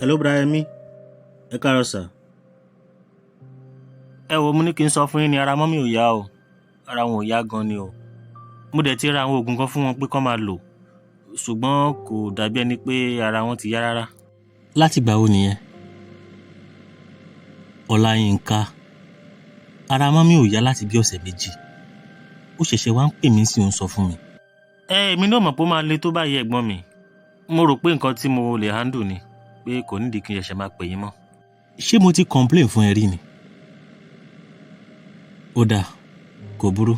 Hello, Brayemi. Ẹ káàárọ̀ sà. Ẹ wo, mo ní kí n sọ fún yín ni ara mọ́mì ò yá o. Ara wọn ò yá gan ni o. Mo dẹ̀ ti ra àwọn oògùn kan fún wọn pé kán máa lò. Ṣùgbọ́n kò dàbí ẹni pé ara wọn ti yá rárá. Láti ìgbà wo nìyẹn? Ọláyínká. Ara mọ́mì ò yá láti bí ọ̀sẹ̀ méjì. Ó ṣẹ̀ṣẹ̀ wá ń pè mí sí òun sọ fún mi. Èmi náà mọ̀ pé ó máa le tó báyìí ẹ̀gbọ́n mi. Mo rò pé nǹkan tí mo lè handle ni, pé kò nídìí kí n ṣẹ̀ṣẹ̀ máa pè yín mọ́. Ṣé mo ti complain fún ẹ rí ni? Ó dáa, kò burú.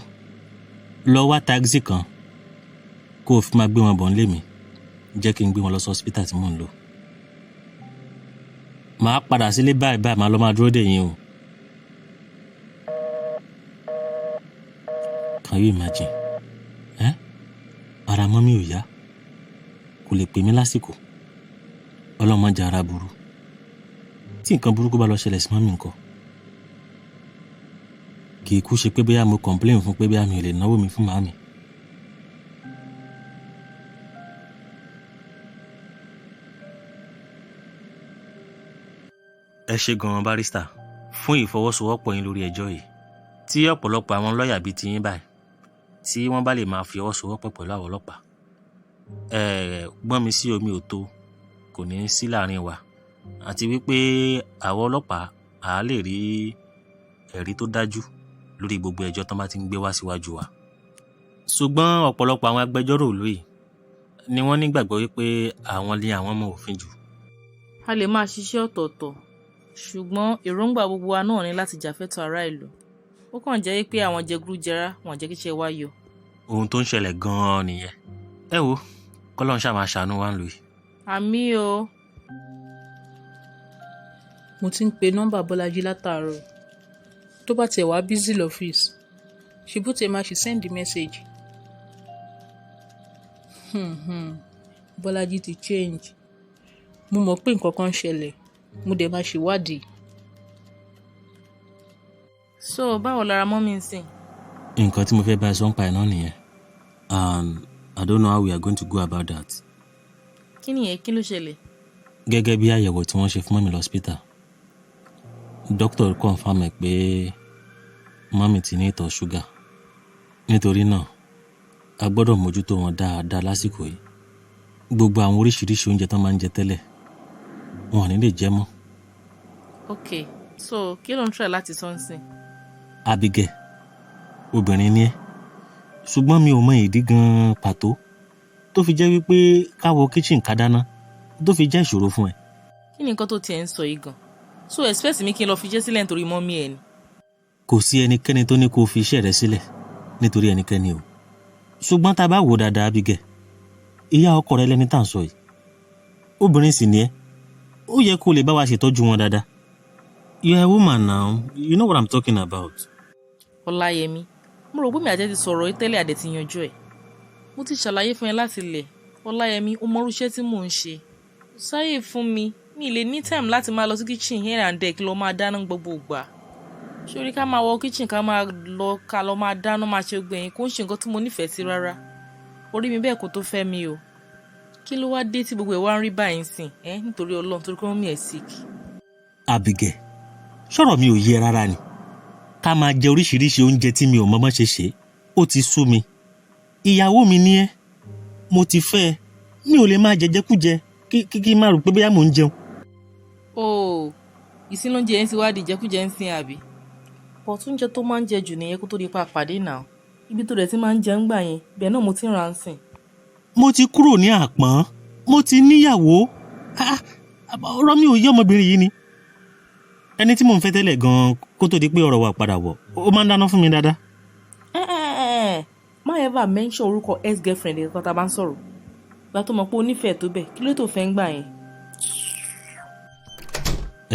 Lọ wá táxi kan kó o fi máa gbé wọn bọ̀ nílé mi. Jẹ́ kí n gbé wọn lọ sí hospital tí mò ń lò. Màá padà sílé báyìí màá lọ máa dúró dè yín o. Can you imagine? Ara mọ́mì ò yá. Kò lè pè mí lásìkò. Ọlọ́mọ jẹ́ ara burú. Tí nǹkan burúkú bá lọ ṣẹlẹ̀ sí mọ́mì ńkọ́? Kì í kú ṣe pé bóyá mo complain fún pé bóyá mi ò lè náwó mi fún màmí. Ẹ ṣé gan-an barista fún ìfọwọ́sowọ́pọ̀ yín lórí ẹjọ́ yìí. Tí ọ̀pọ̀lọpọ̀ àwọn lọ́ọ̀yà bíi ti yín báyìí tí wọ́n bá lè máa fi ọwọ́ sowọ́pọ̀ pẹ̀lú àwọn ọlọ́pàá, gbọ́n mi sí omi ò tó kò ní sí láàrin wa, àti wípé àwọn ọlọ́pàá á lè rí ẹ̀rí tó dájú lórí gbogbo ẹjọ́ tán bá ti ń gbé wá síwájú wa. Ṣùgbọ́n ọ̀pọ̀lọpọ̀ àwọn agbẹjọ́rò ìlú yìí ni wọ́n nígbàgbọ́ wípé àwọn ni àwọn mọ òfin jù. A lè máa ṣiṣẹ́ ọ̀tọ̀ọ̀tọ̀, ṣùgbọ́n èròǹgbà gbogbo wa náà ni láti jàfẹ́tọ̀ọ́ ará ìlú. Ó kàn jẹ́ pé àwọn jẹgúdújẹrá wọn jẹ́ kíṣẹ́ wá yọ. Ohun tó ń ṣẹlẹ̀ gan-an nìyẹn. Ẹ wo, kọ́lọ́run ṣáà máa ṣàánú wa ń lò yìí. Àmín o. Mo ti ń pe nọ́mbà Bọ́lájí látàárọ̀. Tó bá tiẹ̀ wá bízí lọ́fíìsì, ṣe bó tiẹ̀ máa ṣe sẹ́ndì mẹ́sẹ̀gì. Bọ́lájí ti change. Mo mọ̀ pé nǹkan kan ń ṣẹlẹ̀, mo dẹ̀ máa ṣèwádìí. So báwo lára mọ́mì ń sìn? Nǹkan tí mo fẹ́ bá ẹ sọ ń pa ẹ̀ náà nìyẹn. And I don't know how we are going to go about that. Kí nìyẹn? Kí ló ṣẹlẹ̀? Gẹ́gẹ́ bí àyẹ̀wò tí wọ́n ṣe fún mọ́mì lọ́spítà, dókítà confirm ẹ̀ pé mọ́mì ti ní ìtọ̀ ṣúgà. Nítorí náà, a gbọ́dọ̀ mójútó wọn dáadáa lásìkò yìí. Gbogbo àwọn oríṣiríṣi oúnjẹ tán máa ń jẹ tẹ́lẹ̀, wọn ò ní lè jẹ mọ́. Okay, so kí ló ń try láti sọ ń sìn? Abigail, obìnrin ni ẹ́, ṣùgbọ́n mi ò mọ ìdí gan-an pàtó tó fi jẹ́ wípé ká wọ kitchen ká dáná tó fi jẹ́ ìṣòro fún ẹ. Kí ni nǹkan tó tiẹ̀ ń sọ yìí gan? So expect mi kí n lọ fi iṣẹ́ sílẹ̀ nítorí mọ́mì ẹ̀ ni? Kò sí ẹnikẹ́ni tó ní kó fi iṣẹ́ rẹ sílẹ̀ nítorí ẹnikẹ́ni o. Ṣùgbọ́n tá a bá wò dáadáa Abigail, ìyá ọkọ rẹ lẹni tá à ń sọ yìí. Obìnrin sì ni ẹ́, ó yẹ kó lè bá wa ṣètọ́jú wọn dáadáa. You are a woman now, you know what I'm talking about. Ọláyẹmí, mo rò pé mi àjẹ́ ti sọ̀rọ̀ tẹ́lẹ̀ àdẹ̀ ti yanjú ẹ̀. Mo ti ṣàlàyé fún ẹ láti ilẹ̀. Ọláyẹmí, ó mọ irúṣẹ́ tí mò ń ṣe. Kò sáyè fún mi lè ní time láti máa lọ sí kitchen here and there kí lọ máa dáná gbogbo ìgbà. Ṣorí ká máa wọ kitchen ká lọ máa dáná máa ṣe gbẹ̀yìn kó ń ṣe nǹkan tí mo nífẹ̀ẹ́ sí rárá. Orí mi bẹ́ẹ̀ kò tó fẹ́ mi o. Kí ló wá dé tí gbogbo ẹ̀ wá ń rí báyìí sìn? Nítorí Ọlọ́run, torí pé mọ́mì ẹ̀ sick. Abigail, ṣọ́rọ̀ mi ò yé rárá ni. Ká máa jẹ oríṣiríṣi oúnjẹ tí mi ò mọ̀ bọ́n ṣe ṣe, ó ti sú mi. Ìyàwó mi ni ẹ́, mo ti fẹ́ ẹ, mi ò lè máa jẹjẹkújẹ kí má rò pé bóyá mò ń jẹun. Ìsín ló ń jẹ ẹ́ ń ti wá di ìjẹkújẹ ń sin àbí? Oúnjẹ tó máa ń jẹ jù nìyẹn kó tó di pa àpàdé náà. Ibi tó dẹ̀ ti máa ń jẹ ń gbà yẹn, bẹ́ẹ̀ náà mo ti ń ra ń sìn. Mo ti kúrò ní àpọ́n, mo ti níyàwó. Ọ̀rọ̀ mi ò yé ọmọbìnrin yìí ni. Ẹni tí mò ń fẹ́ tẹ́lẹ̀ gan-an kó tó di pé ọ̀rọ̀ wa padà wọ̀, ó máa ń dáná fún mi dáadáa. Má ever mention orúkọ ex-girlfriend ẹ̀ tá a bá ń sọ̀rọ̀. Gba tó mọ̀ pé o nífẹ̀ẹ́ tó bẹ̀, kí ló tó fẹ́ ń gbà yẹn?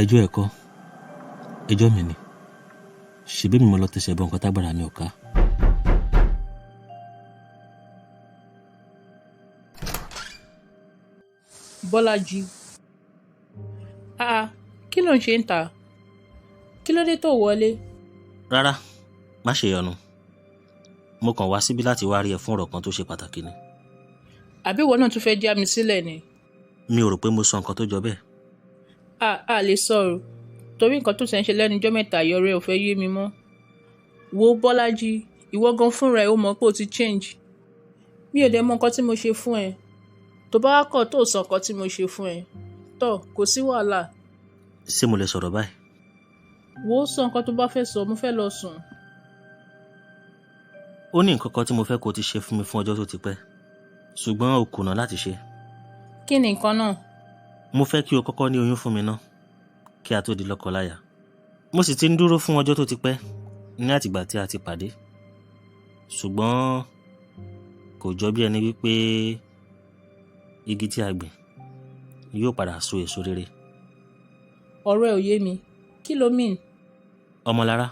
Ẹjọ́ ẹ̀kọ́, ẹjọ́ mi ni. Ṣèbí mi mo lọ tẹ̀sẹ̀ bọ nǹkan tágbára mi ò ká. Bọ́lájí. Kí ló ń ṣe ń ta? Kí ló dé tó wọlé? Rárá, má ṣe yọnu. Mo kàn wá síbí láti wá rí ẹ fún ọ̀rọ̀ kan tó ṣe pàtàkì ni. Àbí ìwọ náà tún fẹ́ já mi sílẹ̀ ni? Mi ò rò pé mo sọ nǹkan tó jọ bẹ́ẹ̀. a lè sọ̀rọ̀ torí nǹkan tó ṣe ń ṣe lẹ́nu ọjọ́ mẹ́ta yọrẹ ò fẹ́ yé mi mọ́. Wo Bọ́lájí, ìwọ gan fúnra ẹ̀ ó mọ̀ pé o ti change. Mi ò dẹ̀ mọ nǹkan tí mo ṣe fún ẹ. Tó bá wá kọ̀ tó sọ nǹkan tí mo ṣe fún ẹ, tọ́ kò sí wàhálà. ṣé mo lè sọ̀rọ̀ báyìí? Wo sọ nǹkan tó bá fẹ́ sọ, mo fẹ́ lọ sùn. Ó ní nǹkan kan tí mo fẹ́ kó o ti ṣe fún mi fún ọjọ́ tó ti pẹ́ ṣùgbọ́n o kùnà láti ṣe. Kí ni nǹkan náà? Mo fẹ́ kí o kọ́kọ́ ní oyún fún mi ná kí a tó di lọ́kọláya. Mo sì ti ń dúró fún ọjọ́ tó ti pẹ́ ní àtìgbà tí a ti pàdé ṣùgbọ́n kò jọ bí ẹni wípé igi tí a gbìn yóò padà so èso rere. Ọ̀rọ̀ ẹ ò yé mi. Kí ló mean? Ọmọlára,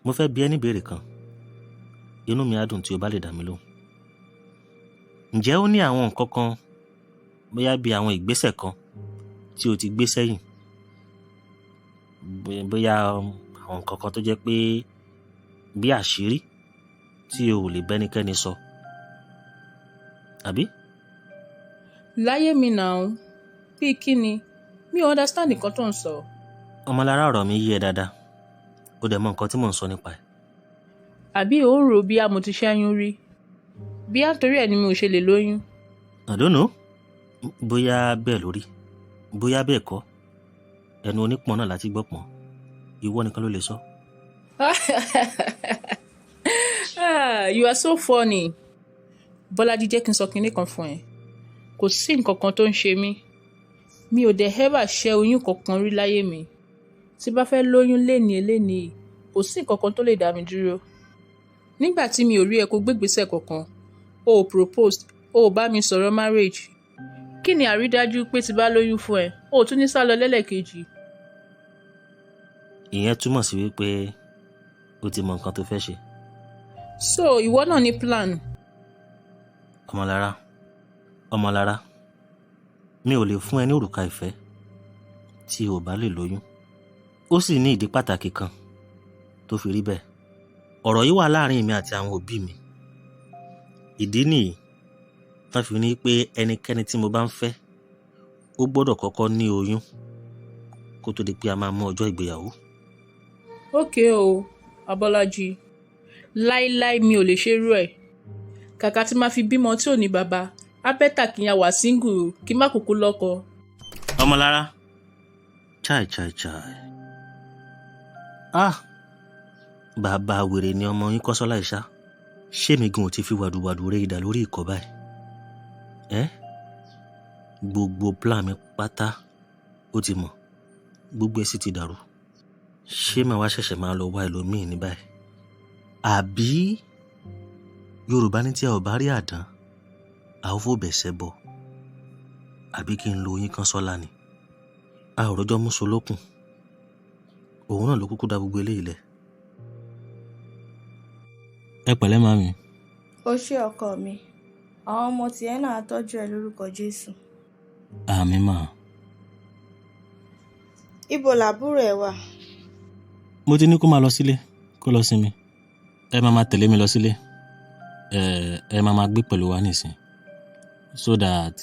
mo fẹ́ bi ẹ́ ní ìbéèrè kan. Inú mi á dùn tí o bá lè dá mi lóhùn. Ǹjẹ́ ó ní àwọn nǹkan kan bóyá bí àwọn ìgbésẹ̀ kan tí o ti gbé sẹ́yìn? Bóyá àwọn nǹkan kan tó jẹ́ pé bí àṣírí tí o ò lè bẹ́nikẹ́ni sọ. Àbí? Láyé mi náà, bí kí ni? Mi ò understand nǹkan tó ń sọ. Ọmọlára, ọ̀rọ̀ mi yé ẹ dáadáa. O dẹ̀ mọ nǹkan tí mò ń sọ nípa ẹ̀. Àbí ò ń rò bí a mo ti ṣẹ́yún rí? Bí á torí ẹ̀ ni mi ò ṣe lè lóyún. I don't know. Bóyá bẹ́ẹ̀ lórí, bóyá bẹ́ẹ̀ kọ́. Ẹnu onípọ̀n náà láti gbọ́ pọ̀n. Ìwọ nìkan ló lè sọ. You are so funny. Bọ́lájí, jẹ́ kí n sọ kinní kan fún ẹ. Kò sí nǹkan kan tó ń ṣe mí. Mi ò dẹ̀ ever ṣẹ́ oyún kankan rí láyé mi. Tí bá fẹ́ lóyún lénìí, kò sí nǹkan kan tó lè dá mi dúró. Nígbà tí mi ò rí ẹ kó gbégbèsè kankan, o ò propose, o ò bá mi sọ̀rọ̀ marriage. Kí ni àrídájú pé tí bá lóyún fún ẹ, o ò tún ní sálọ lẹ́lẹ́kejì? Ìyẹn túmọ̀ sí wípé o ti mọ nǹkan tó fẹ́ ṣe. So ìwọ náà ní plan. Ọmọlára, mi ò lè fún ẹ ní òrùka ìfẹ́ tí o bá lè lóyún. Ó sì ní ìdí pàtàkì kan tó fi rí bẹ́ẹ̀. Ọ̀rọ̀ yìí wà láàrin èmi àti àwọn òbí mi. Ìdí nìyí wọ́n fi ní pé ẹnikẹ́ni tí mo bá ń fẹ́ ó gbọ́dọ̀ kọ́kọ́ ní oyún kó tó di pé a máa mú ọjọ́ ìgbéyàwó. Ókè o, Abọ́lájí. Láíláí mi ò lè ṣerú ẹ̀. Kàkà tí máa fi bímọ tí ò ní bàbá, á bẹ́tà kí n yà wá single kí n má kúkú lọ́kọ. Ọmọlára, chai. Bàbá wèrè ni ọmọ yín Kọ́sọ́lá ìṣá. Ṣé mi gan ò ti fi wàdùwàdù rẹ ìdà lórí ìkọ́ báyìí? Gbogbo plan mi pátá ó ti mọ̀, gbogbo ẹ̀ sì ti dàrú. Ṣé màá wá ṣẹ̀ṣẹ̀ máa lọ wá ẹlòmíì ní báyìí? Àbí Yorùbá ní tí a ò bá rí àdán a ó fò bẹ̀sẹ̀ bọ̀. Àbí kí n lo yín Kọ́sọ́lá ni? A ò rọjọ́ mú solókùn. Òun náà ló kúkú dá gbogbo eléyìí lẹ̀. Ẹ pẹ̀lẹ́ màmí. Ó ṣé ọkọ mi, àwọn ọmọ tiẹ̀ náà á tọ́jú ẹ lórúkọ Jésù. Àmín mà. Ibo làbúrò ẹ wà? Mo ti ní kó máa lọ sílé, kó lọ sinmi. Ẹ máa tẹ̀lé mi lọ sílé. Ẹ máa gbé pẹ̀lú wa nísìn so that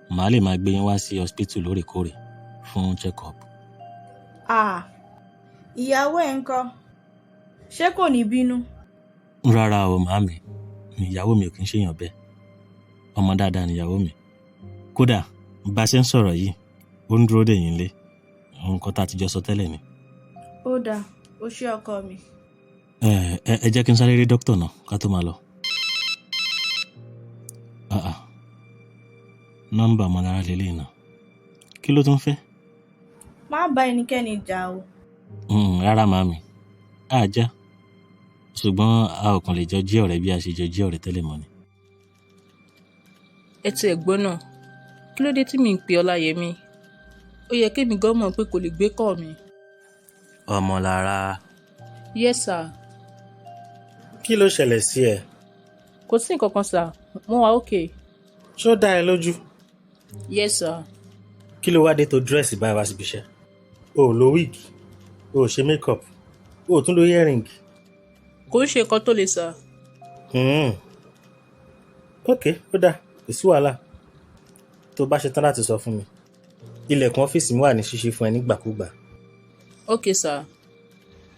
màá lè máa gbé yín wá sí hospital lóòrèkóòrè fún check-up. Ìyàwó ẹ̀ ńkọ́? Ṣé kò ní bínú? Rárá o màámi, ìyàwó mi ò kí ń ṣèyàn bẹ́ẹ̀. Ọmọ dáadáa ni ìyàwó mi. Kódà bá ṣe ń sọ̀rọ̀ yìí ó ń dúró dè yín lé. Nǹkan tá a ti jọ sọ tẹ́lẹ̀ ni. Ó dáa, ó ṣé ọkọ mi. Ẹ jẹ́ kí n sáré rí dókítà náà ká tó máa lọ. Nọ́mbà Ọmọlára lélẹ́yìn náà. Kí ló tún fẹ́? Má bá ẹnikẹ́ni jà o. Rárá màámi, àjà. Ṣùgbọ́n a ò kàn lè jọ jẹ́ ọ̀rẹ́ bí a ṣe jọ jẹ́ ọ̀rẹ́ tẹ́lẹ̀ mọ́ ni. Ẹ ti ẹ̀gbọ́n náà, kí ló dé tí mi ń pe Ọláyẹmí? Ó yẹ kémi gan mọ̀ pé kò lè gbé kọ́ mi. Ọmọlára. Yes sir. Kí ló ṣẹlẹ̀ sí ẹ? Kò sí nǹkan kan sir, mo wà okay. Ṣó dá ẹ lójú? Yes sir. Kí ló wá dé tó dírẹ́sì báyìí wá síbi iṣẹ́? O ò lo wig, o ò ṣe makeup, o ò tún lo earring. Kò ń ṣe nǹkan tó le sir. Ok, ó dáa, kò sí wàhálà. Tó bá ṣe tán láti sọ fún mi, Ilẹ̀kùn ọ́fíìsì mi wà ní ṣíṣí fún ẹ nígbàkúgbà. Okay sir.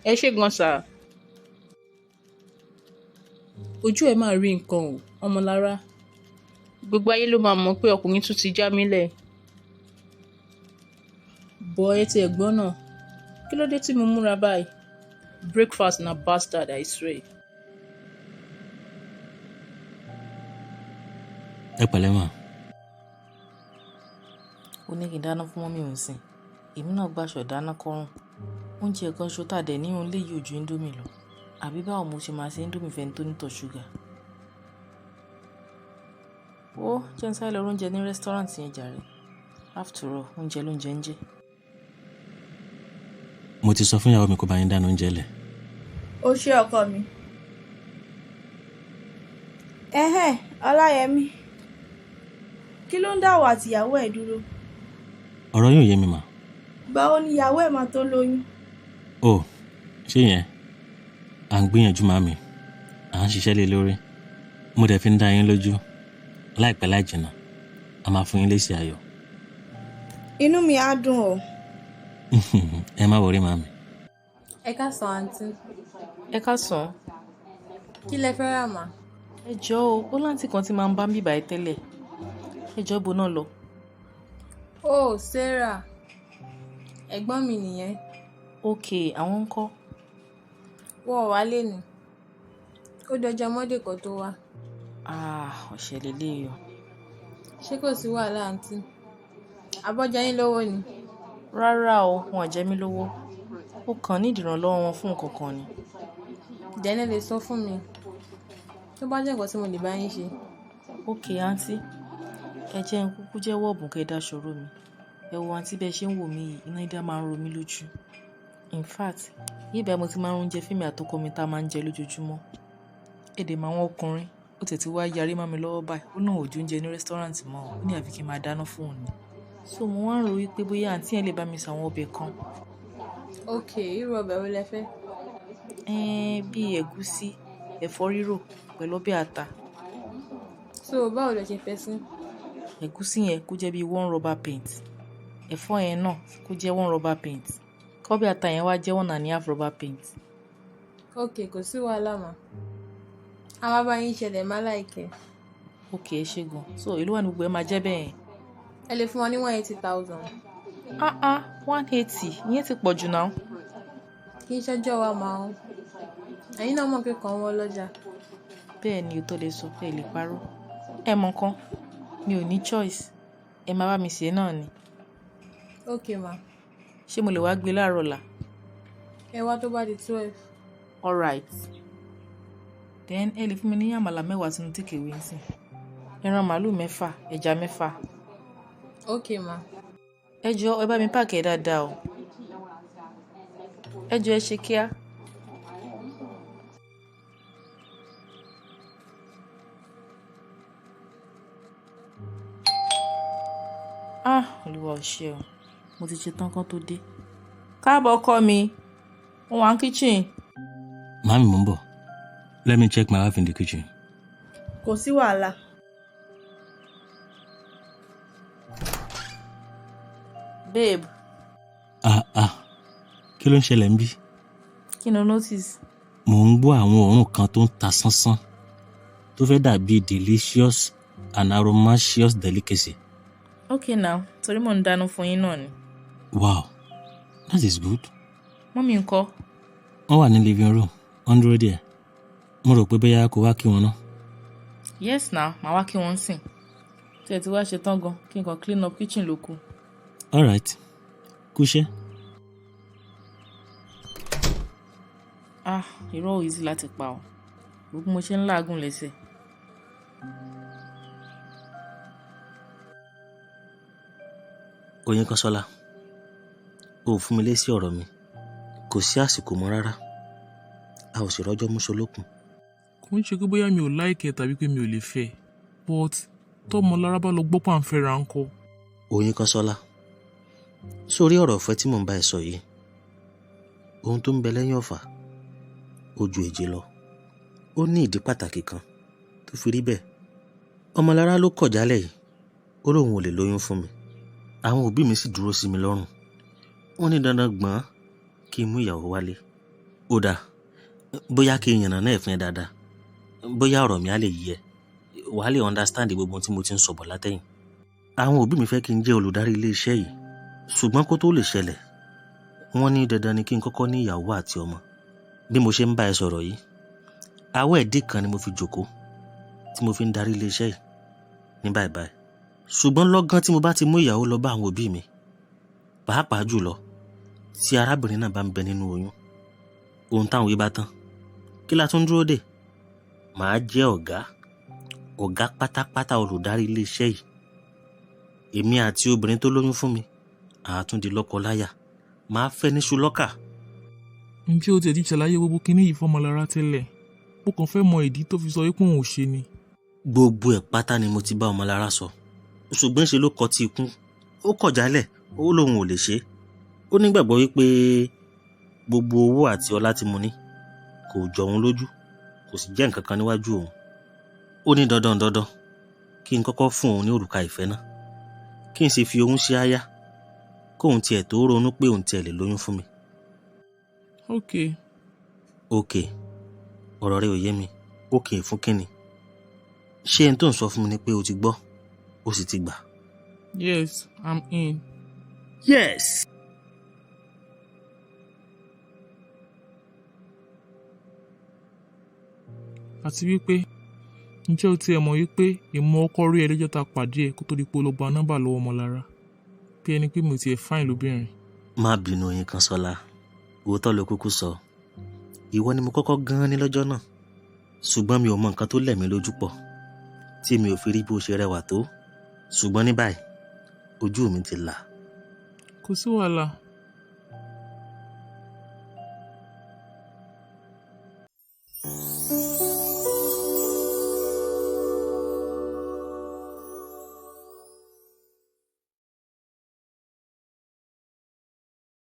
Ẹ ṣé gan sir. Ojú ẹ máa rí nǹkan o, Ọmọlára. Gbogbo ayé ló máa mọ̀ pé ọkùnrin tún ti já mílẹ̀. Bọ̀ ẹ ti ẹ̀gbọ́n náà. Kí ló dé tí mo múra báyìí? Breakfast na bastard, I swear. Ẹ pẹ̀lẹ́ mà. ó ní kí n dáná fún mọ́mí òun sìn èmi náà gbàṣọ dáná kọ́rùn oúnjẹ kan ṣo tàdé nínú ilé yìí ò ju indomie lọ àbí báwo mo ṣe máa ṣe indomie fẹ́ni tó nítọ̀ ṣúgà. ó jẹ́ ń sáré lọ oúnjẹ ní rẹ́sítọ́ráǹtì yẹn jàre after all oúnjẹ ló ń jẹ ń jẹ. Mo ti sọ fún ìyàwó mi kó bá yín dáná oúnjẹ lẹ̀. Ó ṣé ọkọ mi. Ọláyẹmí, kí ló ń dá wà àtìyàwó ẹ̀ dúró? Ọ̀rọ̀ yóò yé mi mà. Báwo ni ìyàwó ẹ̀ máa tó lóyún? Ó ṣé yẹn à ń gbìyànjú màmí à ń ṣiṣẹ́ lé lórí mo dẹ̀ fi ń dá yín lójú láìpẹ́ láì jìnnà a máa fún yín lésì ayọ̀. Inú mi á dùn o. Ẹ má wọrí màmí. Ẹ káàsán àǹtí. ẹ káàsán. Kí lẹ fẹ́ rà mà? ẹ jọ̀ọ́ ó láǹtì kan tí máa ń bá ń bíbà ẹ tẹ́lẹ̀ ẹ jọ̀ọ́ bó náà lọ. Oh, Sarah. Ẹ̀gbọ́n mi nìyẹn. ok àwọn ń kọ́. Wọ́n ò wá lé ni. Ó dọjọ́ Monday kó tó wá. ọ̀sẹ̀ lélẹ́yìí o. Ṣé kò sí wàhálà àǹtí? Àbọ̀já yín lówó ni. rárá o wọn ò jẹ mí lówó ó kàn ní ìdìrànlọ́wọ́ wọn fún nǹkan kan ni. Dẹ́nẹ́ lè sọ fún mi. Tó bá jẹ́ nǹkan tí mo lè bá yín ṣe. ok àǹtí ẹ jẹ́ n kúkú jẹ́wọ́ ọ̀bùn kẹ́ ẹ dáṣọrò mi ẹ wo àǹtí bẹ́ẹ̀ ṣe ń wò mí yìí iná idá máa ń ro mí lójú in fact yíbẹ̀ mo ti máa ń oúnjẹ fíìmù àtọkọ mi tá a máa ń jẹ lójoojúmọ́ èdè máa wọn ọkùnrin ó tètè wá yarí má mi lọ́wọ́ báyìí ó náà ò jó oúnjẹ ní rẹ́sítọ́ráǹtì mọ́ ó ní àfi kí n máa dáná fún òun ni so mo wá ń rò wípé bóyá àǹtí yẹn lè bá mi sàwọn ọbẹ̀ kan. Ok, irú ọbẹ̀ wo lẹ fẹ́? bíi ẹ̀gúsí ẹ̀fọ́ rírò pẹ̀lú ọbẹ̀ ata. So báwo lẹ ṣe fẹ́ sí? ẹ̀gúsí yẹn kó jẹ́ bíi 1 rubber paint ẹ̀fọ́ yẹn náà kó jẹ́ 1 rubber paint kọ́bẹ̀ ata yẹn wá jẹ́ 1.5 rubber paint. Ok, kò sí wàhálà mà. A máa bá yín ṣẹlẹ̀ má láìkẹ́. ok ẹ ṣe gan so èló wà ní gbogbo ẹ máa jẹ́ bẹ́ẹ̀. Ẹ lè fún wọn ní 180,000. 180 ìyẹn ti pọ̀ jù náà. Kì í ṣẹ́jọ́ wa máa ń. Ẹ̀yin náà mọ̀ pé kàn wọ́n lọ́jà. bẹ́ẹ̀ ni o tó lè sọ pé ẹ lè parọ́ ẹ mọ̀ nǹkan mi ò ní choice ẹ máa bá mi ṣe náà ni. Ok mà. ṣé mo lè wá gbé láàárọ̀ ọ̀la? Ẹ wá tó bá di 12. alright then ẹ lè fún mi ní àmàlà 10 sínú takeaway nsìn ẹran màálù 6 ẹja 6. Ok mà. ẹ jọ̀ọ́ ẹ bá mi páàkì ẹ dáadáa o ẹ jọ̀ọ́ ẹ ṣe kíá. olúwa ò ṣe o mo ti ṣe tán kán tó dé. káàbọ̀ ọkọ mi mo wà ní kitchen. Màmí mo ń bọ̀. Let me check my wife in the kitchen. Kò sí wàhálà. babe Kí ló ń ṣẹlẹ̀ ń bí? kí ni o notice. Mò ń gbọ́ àwọn òórùn kan tó ń ta sánsán tó fẹ́ dàbí delicious and aromaceous delicacy. ok now torí mò ń dáná fún yín náà ni. Wow, that is good. mọ́mí ńkọ́? Wọ́n wà ní living room wọ́n dúró díẹ̀. Mo rò pé bóyá kó wá kí wọn náà. yes now màá wá kí wọ́n sìn tí ẹ ti wá ṣe tán gan kí n kàn clean up kitchen ló kù. All right, kúṣẹ́. irọ́ ò easy láti pa ọ́ gbogbo mo ṣe ń láàgùn lẹ́sẹ̀. Oyinkanṣọ́lá, o ò fún mi lésì ọ̀rọ̀ mi. Kò sí àsìkò mọ́ rárá. A ò sì rọ́jọ́ mú ṣolókun. Kò ń ṣe pé bóyá mi ò láìkẹ́ tàbí pé mi ò lè fẹ́ but tọ́mọlára bá lọ gbọ́ pàǹfẹ́ ra ń kọ́. Oyinkanṣọ́lá, sórí ọ̀rọ̀ ọ̀fẹ́ tí mò ń bá ẹ sọ yìí, ohun tó ń bẹ lẹ́yìn ọ̀fà ó ju èje lọ. Ó ní ìdí pàtàkì kan tó fi rí bẹ́ẹ̀. Ọmọlára ló kọ̀ jálẹ̀ yìí, ó lóun ò lè lóyún fún mi. àwọn òbí mi sì dúró sí mi lọ́rùn. Wọ́n ní dandan gbọ́n kí n mú ìyàwó wálé. Ó dáa, bóyá kí n yànnà náà fún ẹ dáadáa, bóyá ọ̀rọ̀ mi á lè yé ẹ, wàá lè understand gbogbo tí mo ti ń sọ bọ̀ látẹ̀yìn. Àwọn òbí mi fẹ́ kí n jẹ́ olùdarí ilé iṣẹ́ yìí, ṣùgbọ́n kó tó lè ṣẹlẹ̀, wọ́n ní dandan ni kí n kọ́kọ́ ní ìyàwó àti ọmọ. Bí mo ṣe ń bá ẹ sọ̀rọ̀ yìí, àwọ̀ ẹ̀dí kan ni mo fi jókòó tí mo fi ń darí ilé iṣẹ́ yìí ní báyìí. Ṣùgbọ́n lọ́gán tí mo bá ti mú ìyàwó lọ bá àwọn òbí mi, pàápàá jùlọ tí arábìnrin náà bá ń bẹ nínú oyún, ohun táwọn wí bá tán, kí la tún dúró dè? Màá jẹ́ ọ̀gá pátápátá olùdarí ilé iṣẹ́ yìí. Èmi àti obìnrin tó lóyún fún mi, àtúndì lọ́kọ láya, máa fẹ́ ní ṣùlọ́kà. Ǹjẹ́ o ti ẹ̀dí ṣàlàyé gbogbo kinní yìí fọ́mọlára tẹ́lẹ̀? Mo kàn fẹ́ mọ ìdí tó fi sọ wípé òun ò ṣe ni. Gbogbo ẹ̀ pátá ni mo ti bá ọmọlára sọ, ṣùgbọ́n ṣe ló kọ tí ikún, ó kọ̀ jálẹ̀, ó lóun ò lè ṣe. Ó nígbàgbọ́ wípé gbogbo owó àti ọlá tí mo ní kò jọ òun lójú, kò sì jẹ́ nǹkan kan níwájú òun. Ó ní dandan kí n kọ́kọ́ fún òun ní òrùka ìfẹ́ náà, kí n sì fi òun ṣe aya, kóun tiẹ̀ tó ronú pé òun tiẹ̀ lè lóyún fún mi. Ok, ọ̀rọ̀ rẹ ò yé mi. Ok fún kíni? Ṣé n tó ń sọ fún mi ni pé o ti gbọ́, o sì ti gbà? Yes, I'm in. Yes! Àti wípé, ǹjẹ́ o tiẹ̀ mọ̀ wípé ìmọ̀ ọkọ rí ẹ lọ́jọ́ ta pàdé ẹ̀ kó tó di pé o lọ gba nọ́mbà lọ́wọ́ ọmọlára? Bí ẹni pé mo tiẹ̀ fáìn lóbìnrin. Má bínú yín kan sọ́lá, òótọ́ ló kúkú sọ. Ìwọ ni mo kọ́kọ́ gan ní lọ́jọ́ náà, ṣùgbọ́n mi ò mọ nǹkan tó lẹ̀ mí lójú pọ̀ tí mi ò fi rí bó ṣe rẹwà tó. Ṣùgbọ́n ní báyìí, ojú mi ti là. Kò sí wàhálà,